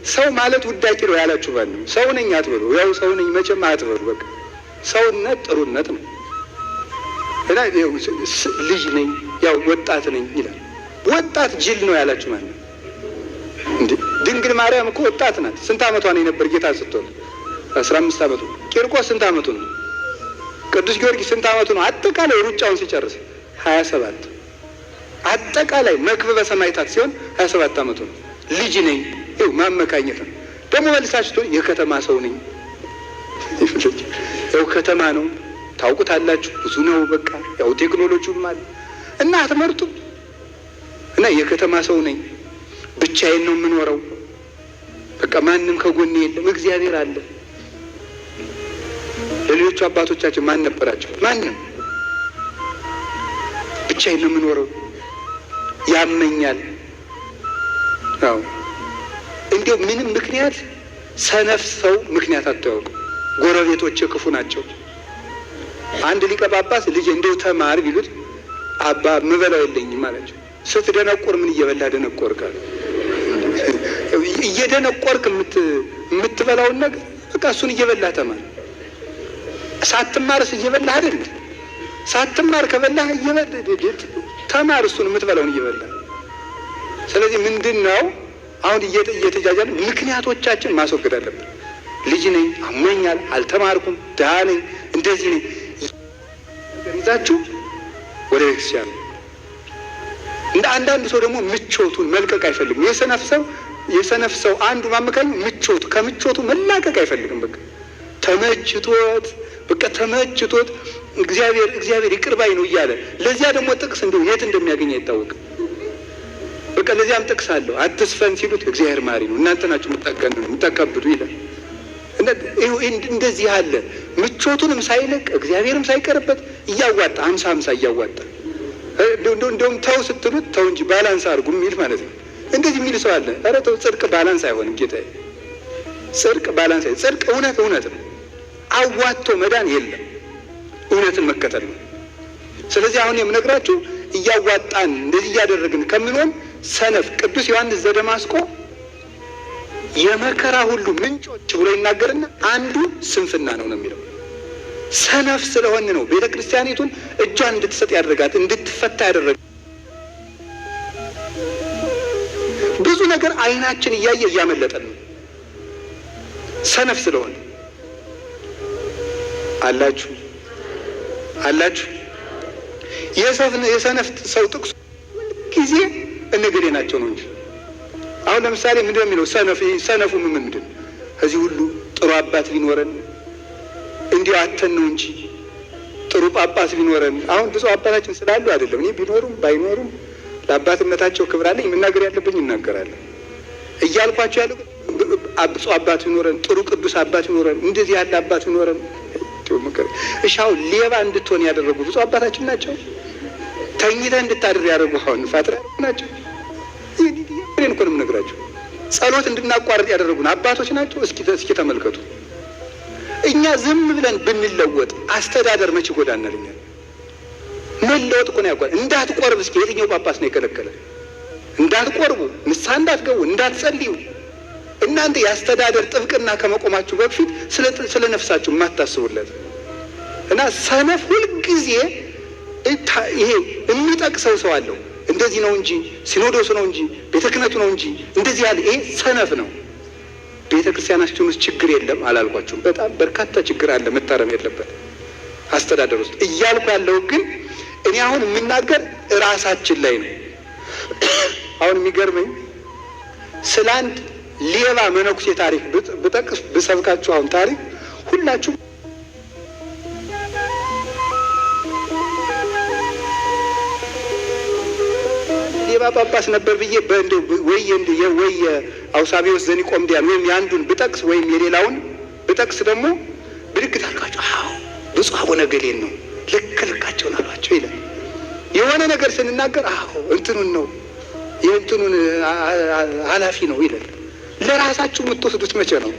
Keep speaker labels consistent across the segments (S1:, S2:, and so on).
S1: ሰው ማለት ውዳቂ ነው ያላችሁ ባል ነው። ሰው ነኝ አትበሉ። ያው ሰው ነኝ መቼም አትበሉ። በቃ ሰውነት ጥሩነት ነው። እና ልጅ ነኝ ያው ወጣት ነኝ ይላል። ወጣት ጅል ነው ያላችሁ ማለት ነው። እንዴ ድንግል ማርያም እኮ ወጣት ናት። ስንት ዓመቷ ነው የነበር ጌታ ስትወልድ? 15 ዓመቱ። ቂርቆስ ስንት ዓመቱ ነው? ቅዱስ ጊዮርጊስ ስንት ዓመቱ ነው? አጠቃላይ ሩጫውን ሲጨርስ 27። አጠቃላይ መክብበ ሰማዕታት ሲሆን 27 ዓመቱ ነው። ልጅ ነኝ ይኸው ማመካኘት ነው። ደግሞ መልሳችሁ የከተማ ሰው ነኝ። ያው ከተማ ነው ታውቁታላችሁ፣ ብዙ ነው። በቃ ያው ቴክኖሎጂውም አለ እና አትመርጡ እና የከተማ ሰው ነኝ፣ ብቻዬን ነው የምኖረው፣ በቃ ማንም ከጎኔ የለም፣ እግዚአብሔር አለ። ለሌሎቹ አባቶቻችን ማን ነበራቸው? ማንም። ብቻዬን ነው የምኖረው፣ ያመኛል። አዎ እንዲያው ምንም ምክንያት ሰነፍ ሰው ምክንያት አታውቅም። ጎረቤቶች ክፉ ናቸው። አንድ ሊቀ ጳጳስ ልጅ እንደው ተማር ቢሉት አባ ምበላው የለኝም አላቸው። ስትደነቆር ምን እየበላ ደነቆርካል? እየደነቆርክ የምትበላውን ነገር በቃ እሱን እየበላ ተማር። ሳትማርስ እየበላህ አይደል? ሳትማር ከበላህ ተማር፣ እሱን የምትበላውን እየበላ። ስለዚህ ምንድን ነው አሁን እየተጃጃለ ምክንያቶቻችን ማስወገድ አለብን። ልጅ ነኝ፣ አሞኛል፣ አልተማርኩም፣ ድሃ ነኝ፣ እንደዚህ ነኝ ይዛችሁ ወደ ቤተክርስቲያን። እንደ አንዳንድ ሰው ደግሞ ምቾቱን መልቀቅ አይፈልግም። የሰነፍ ሰው አንዱ ማመካኝ ምቾቱ ከምቾቱ መላቀቅ አይፈልግም። በቃ ተመችቶት እግዚአብሔር ይቅር ባይ ነው እያለ ለዚያ ደግሞ ጥቅስ እንደው የት እንደሚያገኝ አይታወቅም። በቃ ለዚያም ጥቅስ አለው። አትስፈን ሲሉት እግዚአብሔር ማሪ ነው፣ እናንተ ናችሁ የምታከብዱ ይላል። እንደዚህ አለ። ምቾቱንም ሳይለቅ እግዚአብሔርም ሳይቀርበት እያዋጣ 50 እያዋጣ እንደውም ተው ስትሉት ተው እንጂ ባላንስ አድርጉ የሚል ማለት ነው። እንደዚህ የሚል ሰው አለ። ኧረ ተው፣ ጽድቅ ባላንስ አይሆንም ጌታዬ፣ ጽድቅ ባላንስ አይሆንም። ጽድቅ እውነት ነው። አዋጥቶ መዳን የለም፣ እውነትን መከተል ነው። ስለዚህ አሁን የምነግራችሁ እያዋጣን እንደዚህ እያደረግን ከምንሆን ሰነፍ ቅዱስ ዮሐንስ ዘደማስቆ የመከራ ሁሉ ምንጮች ብሎ ይናገርና አንዱ ስንፍና ነው የሚለው። ሰነፍ ስለሆን ነው ቤተ ክርስቲያኒቱን እጇን እንድትሰጥ ያደረጋት፣ እንድትፈታ ያደረጋት። ብዙ ነገር አይናችን እያየ እያመለጠን ነው፣ ሰነፍ ስለሆን። አላችሁ የሰነፍ ሰው ጥቅሱ ጊዜ እነገሌ ናቸው ነው እንጂ። አሁን ለምሳሌ ምንድን ነው የሚለው ሰነፉ ምንድን ነው? እዚህ ሁሉ ጥሩ አባት ቢኖረን እንዲሁ አተን ነው እንጂ ጥሩ ጳጳስ ቢኖረን። አሁን ብዙ አባታችን ስላሉ አይደለም፣ እኔ ቢኖሩም ባይኖሩም ለአባትነታቸው ክብር አለኝ፣ መናገር ያለብኝ እናገራለሁ እያልኳቸው ያለው ብፁዕ አባት ቢኖረን፣ ጥሩ ቅዱስ አባት ቢኖረን፣ እንደዚህ ያለ አባት ቢኖረን። እሻው ሌባ እንድትሆን ያደረጉ ብፁዕ አባታችን ናቸው። ተኝተህ እንድታድር ያደረጉ አሁን ፓትርያርኩ ናቸው። ይህን እኮ ነው የምነግራቸው። ጸሎት እንድናቋርጥ ያደረጉን አባቶች ናቸው። እስኪ ተመልከቱ። እኛ ዝም ብለን ብንለወጥ አስተዳደር መች ይጎዳናል? እኛ መለወጥ እኮ ነው ያጓል። እንዳትቆርብ እስኪ የትኛው ጳጳስ ነው የከለከለ? እንዳትቆርቡ፣ ንስሐ እንዳትገቡ፣ እንዳትጸልዩ። እናንተ የአስተዳደር ጥብቅና ከመቆማችሁ በፊት ስለ ነፍሳችሁ የማታስቡለት እና ሰነፍ ሁልጊዜ ይሄ የሚጠቅሰው ሰው አለው። እንደዚህ ነው እንጂ ሲኖዶሱ ነው እንጂ ቤተ ክህነቱ ነው እንጂ እንደዚህ ያለ ይሄ ሰነፍ ነው። ቤተ ክርስቲያናችን ውስጥ ችግር የለም አላልኳችሁም? በጣም በርካታ ችግር አለ መታረም ያለበት አስተዳደር ውስጥ እያልኩ ያለው ግን እኔ አሁን የምናገር ራሳችን ላይ ነው። አሁን የሚገርመኝ ስለ አንድ ሌባ መነኩሴ ታሪክ ብጠቅስ ብሰብካችሁ አሁን ታሪክ ሁላችሁ ሌባ ጳጳስ ነበር ብዬ ወይ አውሳቢዎስ ዘኒቆምዲያን ወይም የአንዱን ብጠቅስ ወይም የሌላውን ብጠቅስ ደግሞ ብድግት አልኳቸው። አዎ ብፁዕ አቡነ ገሌን ነው ልካቸውን አሏቸው ይላል። የሆነ ነገር ስንናገር አዎ እንትኑን ነው የእንትኑን ኃላፊ ነው ይላል። ለራሳችሁ የምትወስዱት መቼ ነው?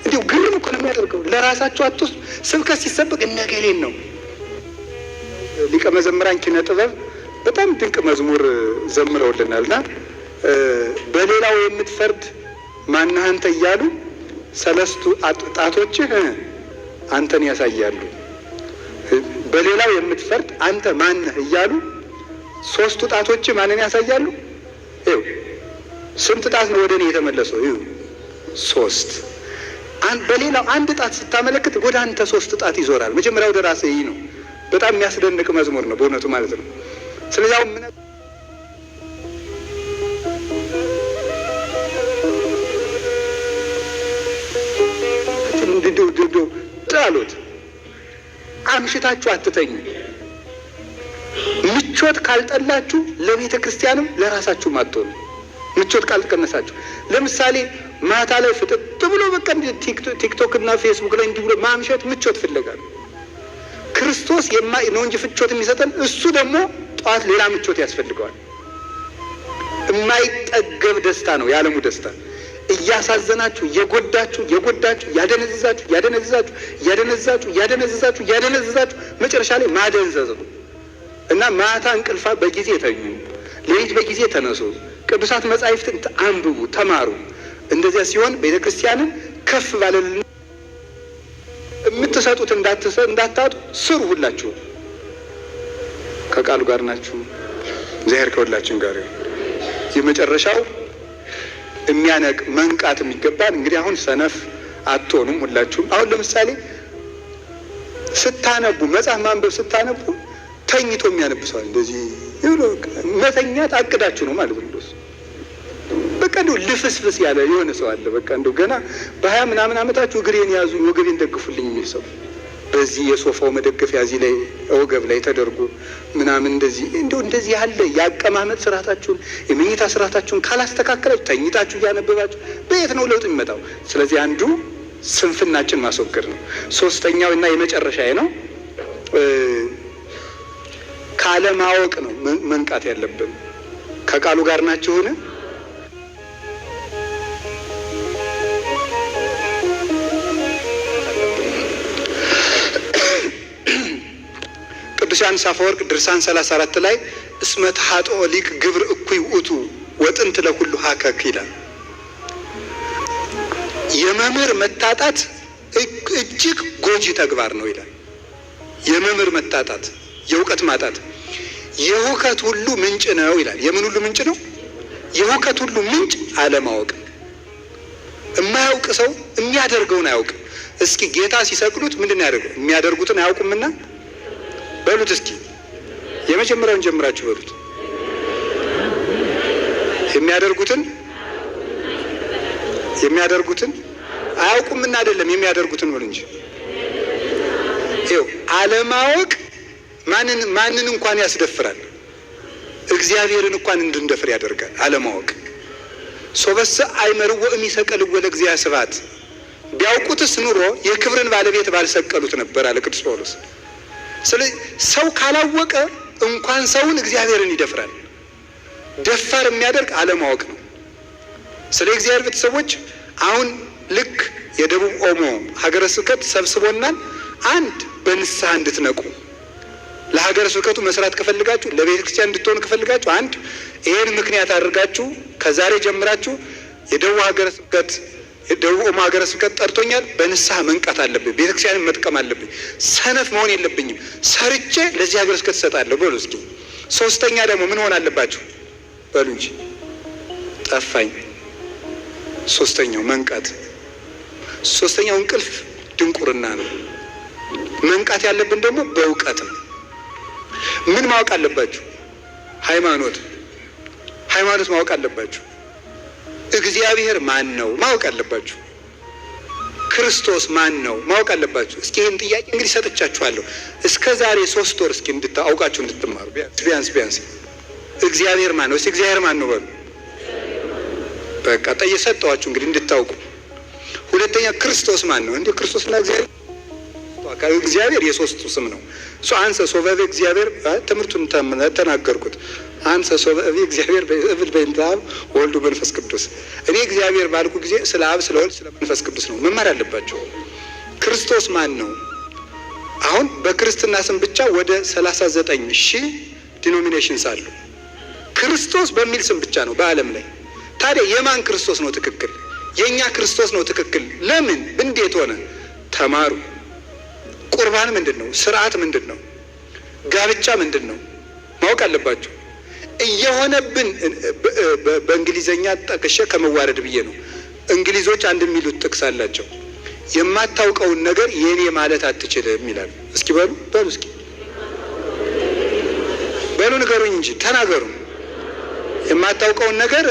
S1: እንዲሁ ግርም እኮ ነው የሚያደርገው። ለራሳችሁ አትወስዱ። ስብከት ሲሰበክ እነ ገሌን ነው። ሊቀ መዘምራን ኪነ ጥበብ በጣም ድንቅ መዝሙር ዘምረውልናልና በሌላው የምትፈርድ ማነህ አንተ እያሉ ሰለስቱ ጣቶችህ አንተን ያሳያሉ። በሌላው የምትፈርድ አንተ ማነህ እያሉ ሶስቱ ጣቶችህ ማንን ያሳያሉ? ይኸው ስንት ጣት ነው ወደ እኔ የተመለሰው? ይኸው ሶስት። በሌላው አንድ ጣት ስታመለክት ወደ አንተ ሶስት ጣት ይዞራል። መጀመሪያ ወደ ራስህ ይህ ነው። በጣም የሚያስደንቅ መዝሙር ነው በእውነቱ ማለት ነው። ስለዚህ አሁን ጣሉት። አምሽታችሁ አትተኙ። ምቾት ካልጠላችሁ ለቤተ ክርስቲያንም ለራሳችሁም አትሆኑ። ምቾት ካልቀነሳችሁ፣ ለምሳሌ ማታ ላይ ፍጥጥ ብሎ በቃ ቲክቶክ እና ፌስቡክ ላይ እንዲህ ብሎ ማምሸት ምቾት ፍለጋ ነው። ክርስቶስ ነው እንጂ ፍቾት የሚሰጠን፣ እሱ ደግሞ ጠዋት ሌላ ምቾት ያስፈልገዋል። የማይጠገብ ደስታ ነው የዓለሙ ደስታ። እያሳዘናችሁ የጎዳችሁ ያደነዝዛችሁ መጨረሻ ላይ ማደንዘዝ ነው እና ማታ እንቅልፋ በጊዜ ተኙ፣ ሌሊት በጊዜ ተነሱ፣ ቅዱሳት መጻሕፍትን አንብቡ፣ ተማሩ። እንደዚያ ሲሆን ቤተ ክርስቲያንን ከፍ ባለልን የምትሰጡት እንዳታጡ ስሩ። ሁላችሁ ከቃሉ ጋር ናችሁ። እግዚአብሔር ከሁላችን ጋር ይሁን። የመጨረሻው መንቃት የሚገባን እንግዲህ አሁን ሰነፍ አትሆኑም ሁላችሁም። አሁን ለምሳሌ ስታነቡ መጽሐፍ ማንበብ ስታነቡ ተኝቶ የሚያነብሰዋል። እንደዚህ መተኛት አቅዳችሁ ነው ማለት ነው። በቃ እንደው ልፍስፍስ ያለ የሆነ ሰው አለ። በቃ እንደው ገና በ20 ምናምን ዓመታችሁ እግሬን ያዙ ወገቤን ደግፉልኝ የሚል ሰው በዚህ የሶፋው መደገፊያ እዚህ ላይ ወገብ ላይ ተደርጎ ምናምን እንደዚህ ያለ ያቀማመጥ ስርዓታችሁን የመኝታ ስርዓታችሁን ካላስተካከላችሁ ተኝታችሁ እያነበባችሁ በየት ነው ለውጥ የሚመጣው? ስለዚህ አንዱ ስንፍናችን ማስወገድ ነው። ሶስተኛው እና የመጨረሻዬ ነው፣ ካለማወቅ ነው መንቃት ያለብን። ከቃሉ ጋር ናችሁን? ቅዱስ ዮሐንስ አፈወርቅ ድርሳን 34 ላይ እስመ ተኃጥኦ ሊቅ ግብር እኩይ ውእቱ ወጥንት ለኩሉ ሀከክ ይላል። የመምህር መታጣት እጅግ ጎጂ ተግባር ነው ይላል። የመምህር መታጣት፣ የእውቀት ማጣት የሁከት ሁሉ ምንጭ ነው ይላል። የምን ሁሉ ምንጭ ነው? የሁከት ሁሉ ምንጭ አለማወቅ። የማያውቅ ሰው የሚያደርገውን አያውቅም። እስኪ ጌታ ሲሰቅሉት ምንድን ነው ያደርገው? የሚያደርጉትን አያውቁምና በሉት እስኪ የመጀመሪያውን ጀምራችሁ በሉት። የሚያደርጉትን አያውቁምና አይደለም የሚያደርጉትን ነው እንጂ። ይኸው አለማወቅ ማንን እንኳን ያስደፍራል፣ እግዚአብሔርን እንኳን እንድንደፍር ያደርጋል። አለማወቅ ሶበሰ አይመርዎ እሚሰቀልዎ ለእግዚአብሔር ስብሐት፣ ቢያውቁትስ ኑሮ የክብርን ባለቤት ባልሰቀሉት ነበር አለ ቅዱስ ጳውሎስ። ስለዚህ ሰው ካላወቀ እንኳን ሰውን እግዚአብሔርን ይደፍራል። ደፋር የሚያደርግ አለማወቅ ነው። ስለ እግዚአብሔር ቤተሰቦች አሁን ልክ የደቡብ ኦሞ ሀገረ ስብከት ሰብስቦናል። አንድ በንስሐ እንድትነቁ ለሀገረ ስብከቱ መስራት ከፈልጋችሁ፣ ለቤተ ክርስቲያን እንድትሆኑ ከፈልጋችሁ፣ አንድ ይሄን ምክንያት አድርጋችሁ ከዛሬ ጀምራችሁ የደቡብ ኦሞ ሀገረ ስብከት ጠርቶኛል፣ በንስሐ መንቃት አለብኝ፣ ቤተክርስቲያንን መጥቀም አለብኝ፣ ሰነፍ መሆን የለብኝም፣ ሰርቼ ለዚህ ሀገረ ስብከት እሰጣለሁ በሉ እስኪ። ሶስተኛ ደግሞ ምን ሆን አለባችሁ በሉ እንጂ ጠፋኝ። ሶስተኛው መንቃት። ሶስተኛው እንቅልፍ ድንቁርና ነው። መንቃት ያለብን ደግሞ በእውቀት ነው። ምን ማወቅ አለባችሁ? ሃይማኖት ማወቅ አለባችሁ። እግዚአብሔር ማን ነው ማወቅ አለባችሁ። ክርስቶስ ማን ነው ማወቅ አለባችሁ። እስኪ ይህን ጥያቄ እንግዲህ ሰጥቻችኋለሁ። እስከ ዛሬ 3 ወር እስኪ አውቃችሁ እንድትማሩ ቢያንስ እግዚአብሔር ማን ነው? እስኪ እግዚአብሔር ማን ነው በሉ። በቃ ሰጠኋችሁ እንግዲህ እንድታውቁ። ሁለተኛ ክርስቶስ ማን ነው? እንዴ ክርስቶስና እግዚአብሔር የሶስቱ ስም ነው። አንሰ ሶበቤ እግዚአብሔር ትምህርቱን ተናገርኩት። አንሰ ሶበቤ እግዚአብሔር በእብል በእንተ አብ ወልድ መንፈስ ቅዱስ። እኔ እግዚአብሔር ባልኩ ጊዜ ስለ አብ ስለ ወልድ ስለ መንፈስ ቅዱስ ነው መማር አለባቸው። ክርስቶስ ማን ነው? አሁን በክርስትና ስም ብቻ ወደ 39,000 ዲኖሚኔሽንስ አሉ። ክርስቶስ በሚል ስም ብቻ ነው በዓለም ላይ። ታዲያ የማን ክርስቶስ ነው ትክክል? የእኛ ክርስቶስ ነው ትክክል። ለምን? እንዴት ሆነ? ተማሩ። ቁርባን ምንድን ነው? ስርዓት ምንድን ነው? ጋብቻ ምንድን ነው? ማወቅ አለባቸው። እየሆነብን በእንግሊዘኛ ጠቅሼ ከመዋረድ ብዬ ነው። እንግሊዞች አንድ የሚሉት ጥቅስ አላቸው። የማታውቀውን ነገር የኔ ማለት አትችልም ይላሉ። እስኪ በሉ እስኪ በሉ ንገሩኝ እንጂ ተናገሩ። የማታውቀውን ነገር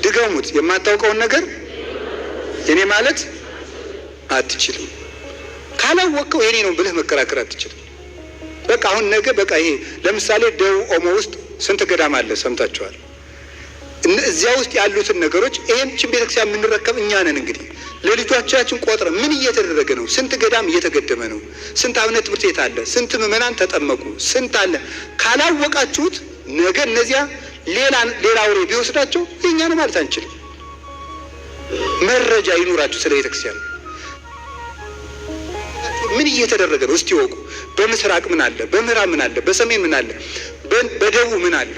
S1: ድገሙት። የማታውቀውን ነገር የኔ ማለት አትችልም። ካላወቀው የኔ ነው ብለህ መከራከር አትችልም። በቃ አሁን ነገ በቃ ይሄ ለምሳሌ ደቡብ ኦሞ ውስጥ ስንት ገዳም አለ ሰምታችኋል። እዚያ ውስጥ ያሉትን ነገሮች ይሄንችን ቤተክርስቲያን የምንረከብ እኛ ነን። እንግዲህ ለልጆቻችን ቆጥረ ምን እየተደረገ ነው? ስንት ገዳም እየተገደመ ነው? ስንት አብነት ትምህርት ቤት አለ? ስንት ምዕመናን ተጠመቁ? ስንት አለ? ካላወቃችሁት ነገ እነዚያ ሌላ አውሬ ቢወስዳቸው የእኛ ነው ማለት አንችልም። መረጃ ይኑራችሁ ስለ ቤተክርስቲያን ምን እየተደረገ ነው እስቲ ወቁ። በምስራቅ ምን አለ? በምዕራብ ምን አለ? በሰሜን ምን አለ? በደቡብ ምን አለ?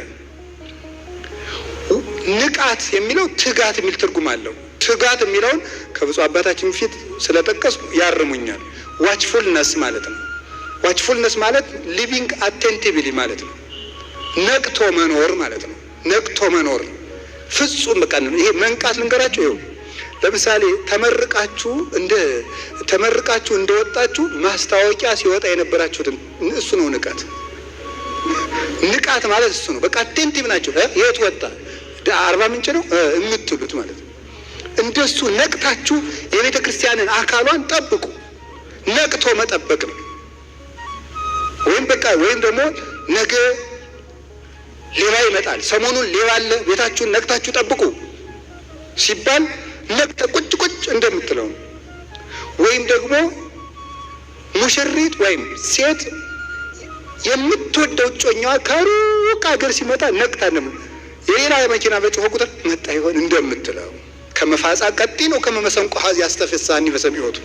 S1: ንቃት የሚለው ትጋት የሚል ትርጉም አለው። ትጋት የሚለውን ከብፁዕ አባታችን ፊት ስለጠቀስኩ ያርሙኛል። ዋችፉልነስ ማለት ነው። ዋችፉልነስ ማለት ሊቪንግ አቴንቲቭሊ ማለት ነው። ነቅቶ መኖር ማለት ነው። ነቅቶ መኖር ፍጹም በቃ ነው። ይሄ መንቃት ልንገራችሁ። ይኸው ለምሳሌ ተመርቃችሁ እንደወጣችሁ ማስታወቂያ ሲወጣ የነበራችሁትን እሱ ነው ንቃት። ንቃት ማለት እሱ ነው። በቃ አቴንቲቭ ናቸው። የት ወጣ? አርባ ምንጭ ነው የምትሉት ማለት ነው። እንደሱ ነቅታችሁ የቤተ ክርስቲያንን አካሏን ጠብቁ። ነቅቶ መጠበቅ ነው። ወይም ደግሞ ነገ ሌባ ይመጣል፣ ሰሞኑን ሌባ አለ፣ ቤታችሁን ነቅታችሁ ጠብቁ ሲባል ነቅተ ቁጭ እንደምትለው ነው። ወይም ደግሞ ሙሽሪት ወይም ሴት የምትወደው እጮኛዋ ከሩቅ ሀገር ሲመጣ ነቅታ የሌላ የመኪና በጮኸ ቁጥር መጣ ይሆን እንደምትለው ከመፋጻ ቀጢ ነው ከመመሰንቆ ሀዚ ያስተፈሳኒ በሰሚዖቱ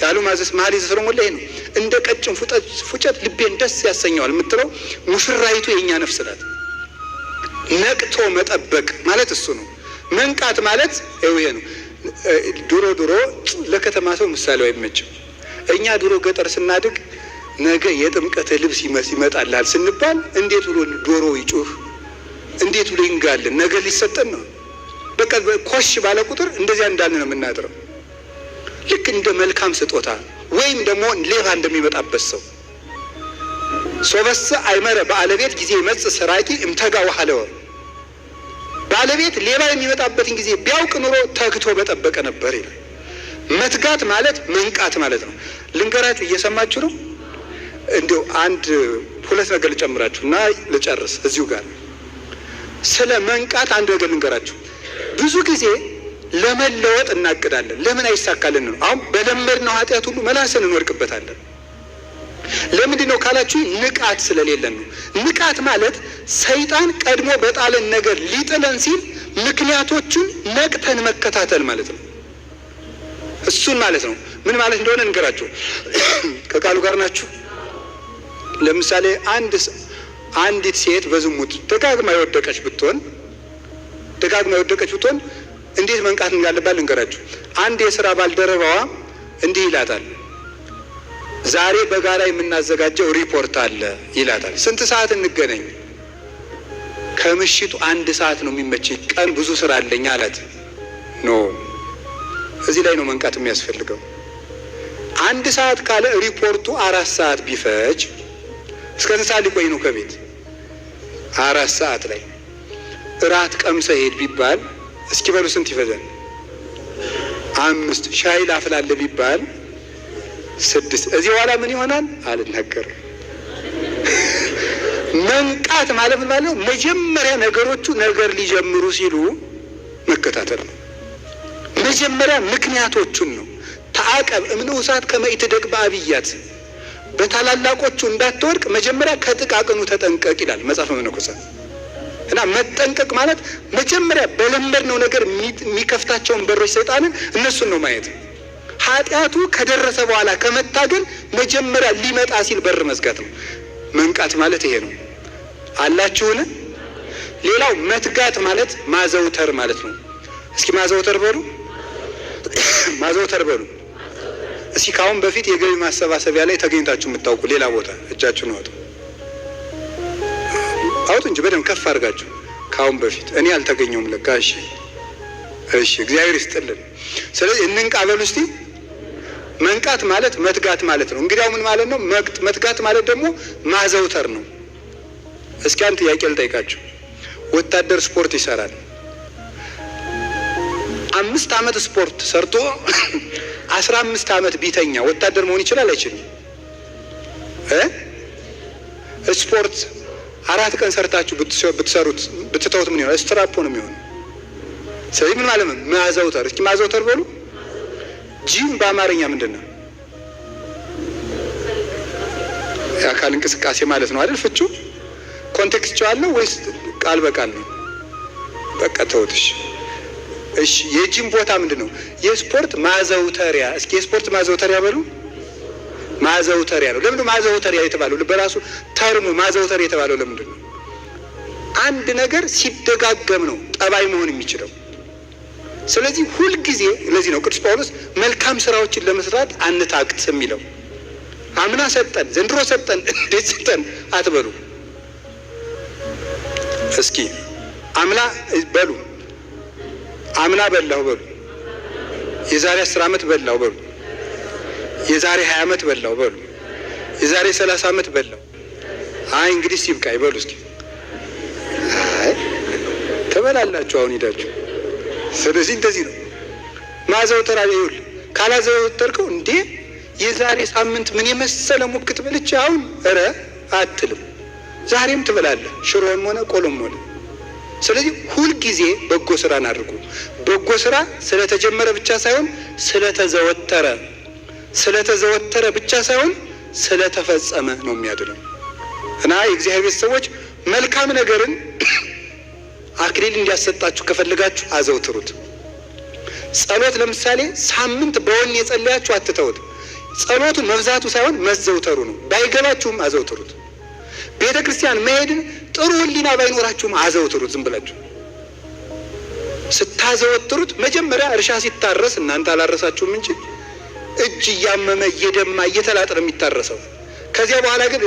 S1: ያሉ ማዘስ መሀል ይዘሰረሙ ላይ ነው። እንደ ቀጭን ፉጨት ልቤን ደስ ያሰኘዋል የምትለው ሙሽራይቱ የኛ ነፍስ ናት። ነቅቶ መጠበቅ ማለት እሱ ነው። መንቃት ማለት ይሄ ነው። ድሮ ለከተማ ሰው ምሳሌው አይመችም። እኛ ድሮ ገጠር ስናድግ ነገ የጥምቀት ልብስ ይመጣልሃል ስንባል እንዴት ብሎ ዶሮ ይጮህ፣ እንዴት ብሎ ይንጋልን፣ ነገ ሊሰጠን ነው። በቃ ኮሽ ባለ ቁጥር እንደዚያ እንዳልን ነው የምናድረው። ልክ እንደ መልካም ስጦታ ወይም ደግሞ ሌባ እንደሚመጣበት ሰው ሶበሰ አይመረ ባለቤት ጊዜ ይመጽ ሰራቂ እምተጋ ወሐለወ ባለቤት ሌባ የሚመጣበትን ጊዜ ቢያውቅ ኑሮ ተግቶ በጠበቀ ነበር ይላል። መትጋት ማለት መንቃት ማለት ነው። ልንገራችሁ፣ እየሰማችሁ ነው? እንደው ሁለት ነገር ልጨምራችሁና ልጨርስ እዚሁ ጋር። ስለ መንቃት አንድ ነገር ልንገራችሁ። ብዙ ጊዜ ለመለወጥ እናቅዳለን፣ ለምን አይሳካልን ነው። አሁን በለመድነው ኃጢአት ሁሉ መላሰን እንወድቅበታለን። ለምንድን ነው ካላችሁ ንቃት ስለሌለን ነው። ንቃት ማለት ሰይጣን ቀድሞ በጣለን ነገር ሊጥለን ሲል ምክንያቶቹን ነቅተን መከታተል ማለት ነው። እሱን ማለት ነው። ምን ማለት እንደሆነ እንገራችሁ። ከቃሉ ጋር ናችሁ? ለምሳሌ አንዲት ሴት በዝሙት ደጋግማ የወደቀች ብትሆን እንዴት መንቃት እንዳለባት እንገራችሁ። አንድ የሥራ ባልደረባዋ እንዲህ ይላታል፣ ዛሬ በጋራ የምናዘጋጀው ሪፖርት አለ ይላታል። ስንት ሰዓት እንገናኝ? ከምሽቱ 1 ሰዓት ነው የሚመችኝ፣ ቀን ብዙ ስራ አለኝ አላት። እዚህ ላይ ነው መንቃት የሚያስፈልገው። 1 ሰዓት ካለ ሪፖርቱ 4 ሰዓት ቢፈጅ እስከ ስንት ሰዓት ሊቆይ ነው ከቤት? 4 ሰዓት ላይ እራት ቀምሰ ሄድ ቢባል እስኪ በሉ ስንት ይፈጃል? 5 ሻይ ላፍላለ ቢባል 6። እዚህ በኋላ ምን ይሆናል? አልናገርም። መንቃት ማለት ምን ማለት ነው? መጀመሪያ ነገሮቹ ነገር ሊጀምሩ ሲሉ መከታተል ነው። መጀመሪያ ምክንያቶቹን ነው። ተአቀብ እምንውሳት ከመይትደቅ በአብያት፣ በታላላቆቹ እንዳትወድቅ መጀመሪያ ከጥቃቅኑ ተጠንቀቅ ይላል መጽሐፈ መነኮሳት። እና መጠንቀቅ ማለት መጀመሪያ በለመድነው ነገር የሚከፍታቸውን በሮች ሰይጣንን እነሱን ነው ማየት። ኃጢአቱ ከደረሰ በኋላ ከመታገል መጀመሪያ ሊመጣ ሲል በር መዝጋት ነው። መንቃት ማለት ይሄ ነው። አላችሁን? ሌላው መትጋት ማለት ማዘውተር ማለት ነው። እስኪ ማዘውተር በሉ፣ ማዘውተር በሉ። እስኪ ካሁን በፊት የገቢ ማሰባሰቢያ ላይ ተገኝታችሁ የምታውቁ ሌላ ቦታ እጃችሁን አውጡ፣ አውጡ እንጂ በደንብ ከፍ አድርጋችሁ። ካሁን በፊት እኔ አልተገኘውም ለካ። እሺ እሺ፣ እግዚአብሔር ይስጥልን። ስለዚህ እንንቃ በሉ እስቲ። መንቃት ማለት መትጋት ማለት ነው። እንግዲያው ምን ማለት ነው? መትጋት ማለት ደግሞ ማዘውተር ነው። እስኪ አንድ ጥያቄ ልጠይቃችሁ። ወታደር ስፖርት ይሰራል። 5 ዓመት ስፖርት ሰርቶ 15 ዓመት ቢተኛ ወታደር መሆን ይችላል አይችልም? ስፖርት 4 ቀን ሰርታችሁ ብትሰሩት ብትተውት ምን ይሆናል? ስትራፖ ነው የሚሆነው። ስለዚህ ምን ማለት ነው? ማዘውተር። እስኪ ማዘውተር በሉ። ጂም በአማርኛ ምንድን ነው? የአካል እንቅስቃሴ ማለት ነው አይደል? ፍቹ ኮንቴክስቹዋል ነው ወይስ ቃል በቃል ነው? በቃ ተውትሽ። እሺ የጂም ቦታ ምንድን ነው? የስፖርት ማዘውተሪያ። እስኪ የስፖርት ማዘውተሪያ በሉ። ማዘውተሪያ ነው። ለምንድን ነው ማዘውተሪያ የተባለው? በራሱ ተርሙ ማዘውተሪያ የተባለው ለምንድን ነው? አንድ ነገር ሲደጋገም ነው ጠባይ መሆን የሚችለው። ስለዚህ ሁልጊዜ ለዚህ ነው ቅዱስ ጳውሎስ መልካም ስራዎችን ለመስራት አንታክት የሚለው። አምና ሰጠን ዘንድሮ ሰጠን እንዴት ሰጠን አትበሉ። እስኪ አምና በሉ፣ አምና በላሁ በሉ፣ የዛሬ 10 ዓመት በላሁ በሉ፣ የዛሬ 20 ዓመት በላሁ በሉ፣ የዛሬ 30 ዓመት በላሁ። አይ እንግዲህ ሲብቃይ በሉ እስኪ። አይ ተበላላችሁ አሁን ሄዳችሁ። ስለዚህ እንደዚህ ነው ማዘውተር። አይውል ካላዘውተርከው እንዴ የዛሬ ሳምንት ምን የመሰለ ሙክት በልቼ አሁን እረ አትልም። ዛሬም ትበላለህ ሽሮም ሆነ ቆሎም ሆነ። ስለዚህ ሁልጊዜ በጎ ስራን አድርጉ። በጎ ስራ ስለተጀመረ ብቻ ሳይሆን ስለተዘወተረ ብቻ ሳይሆን ስለተፈጸመ ነው የሚያድነው። እና የእግዚአብሔር ሰዎች መልካም ነገርን አክሊል እንዲያሰጣችሁ ከፈልጋችሁ አዘውትሩት። ጸሎት ለምሳሌ ሳምንት በወኔ የጸለያችሁ አትተውት። ጸሎቱ መብዛቱ ሳይሆን መዘውተሩ ነው። ባይገባችሁም አዘውትሩት። ቤተ ክርስቲያን መሄድን ጥሩ ሕሊና ባይኖራችሁም አዘውትሩት። ዝም ብላችሁ ስታዘወትሩት መጀመሪያ እርሻ ሲታረስ እናንተ አላረሳችሁም እንጂ እጅ እያመመ እየደማ እየተላጠ ነው የሚታረሰው። ከዚያ በኋላ ግን